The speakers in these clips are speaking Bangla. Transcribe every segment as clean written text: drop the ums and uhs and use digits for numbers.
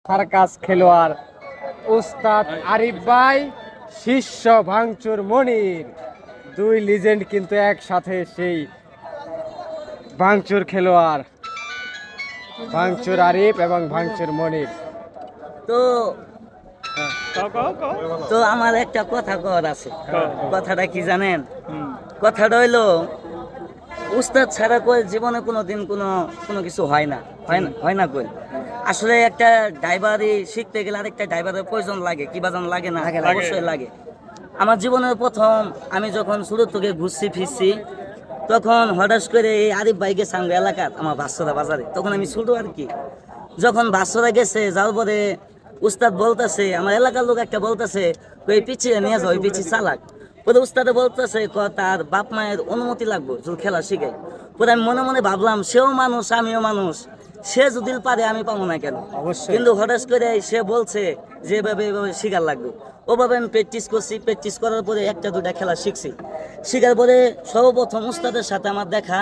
সার্কাস খেলোয়াড় উস্তাদ আরিফ ভাই, শিষ্য ভাঙচুর মনির, দুই লিজেন্ড কিন্তু একসাথে সেই ভাঙচুর খেলোয়াড়, ভাঙচুর আরিফ এবং ভাঙচুর মনির। তো তো আমার একটা কথা কর আছে। কথাটা কি জানেন? কথাটা হইলো উস্তাদ ছাড়া কই জীবনে কোনোদিন কোনো কিছু হয় না, হয় না কই। আসলে একটা ড্রাইভারই শিখতে গেলে আরেকটা ড্রাইভারের প্রয়োজন লাগে, কি বাজান লাগে না? অবশ্যই লাগে। আমার জীবনের প্রথম আমি যখন শুরু থেকে ঘুরছি ফিরছি, তখন হঠাৎ করে এই আরিফ ভাইকে সামনে এলাকার আমার বাচ্চারা বাজারে, তখন আমি ছোট আর কি। যখন বাচ্চারা গেছে যাওয়ার পরে উস্তাদ বলতেছে, আমার এলাকার লোক একটা বলতেছে ওই পিছিয়ে নিয়ে যাও, ওই পিছিয়ে চালাক। পরে উস্তাদে বলতেছে তার বাপ মায়ের অনুমতি লাগবে যদি খেলা শিখে। পরে আমি মনে মনে ভাবলাম সেও মানুষ আমিও মানুষ, সে যদি পারে আমি পাবো না কেন? কিন্তু হঠাৎ করে সে বলছে যে এভাবে শিখার লাগবে। ওভাবে আমি প্র্যাকটিস করছি, প্র্যাকটিস করার পরে একটা দুটা খেলা শিখছি। শিখার পরে সর্বপ্রথম উস্তাদের সাথে আমার দেখা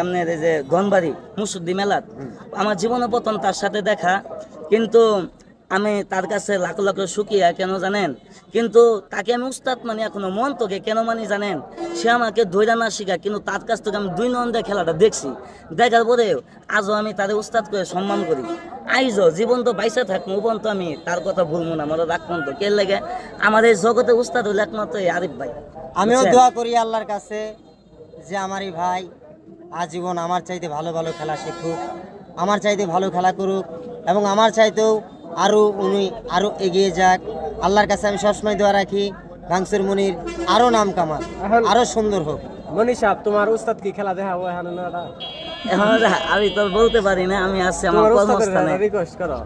আপনার এই যে গনবাড়ি মুসুদ্দি মেলাত আমার জীবনে প্রথম তার সাথে দেখা। কিন্তু আমি তার কাছে লাখ লাখ শুকিয়া কেন জানেন? কিন্তু তাকে আমি উস্তাদ মানি এখনো মন তোকে কেন মানি জানেন? সে আমাকে ধৈর্য না শিখা, কিন্তু তার কাছ থেকে আমি 2 নন্দে খেলাটা দেখছি। দেখার পরে আজও আমি তাদের উস্তাদ করে সম্মান করি। আইজও জীবন তো বাইসা থাকবো ও পর্যন্ত আমি তার কথা ভুলবো না, আমার রাখবো তো কে লেগে। আমার এই জগতে উস্তাদ হইলে একমাত্র এই আরিফ ভাই। আমিও দোয়া করি আল্লাহর কাছে যে আমার এই ভাই আজীবন আমার চাইতে ভালো ভালো খেলা শিখুক, আমার চাইতে ভালো খেলা করুক, এবং আমার চাইতেও উনি আরও এগিয়ে যাক। আল্লাহর কাছে আমি সবসময় দোয়া রাখি ভাঙচুর মনির আরও নাম কামাক, আরও সুন্দর হোক। মনি সাহেব, তোমার উস্তাদ কি খেলা দেখাবো এখন? এখন আমি তো বলতে পারি না, আমি আছি আমার কর্মস্থানে। রিকোয়েস্ট করো।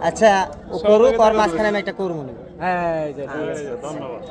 আচ্ছা ও করুক, ওর মাঝখানে আমি একটা করবো। হ্যাঁ, ধন্যবাদ।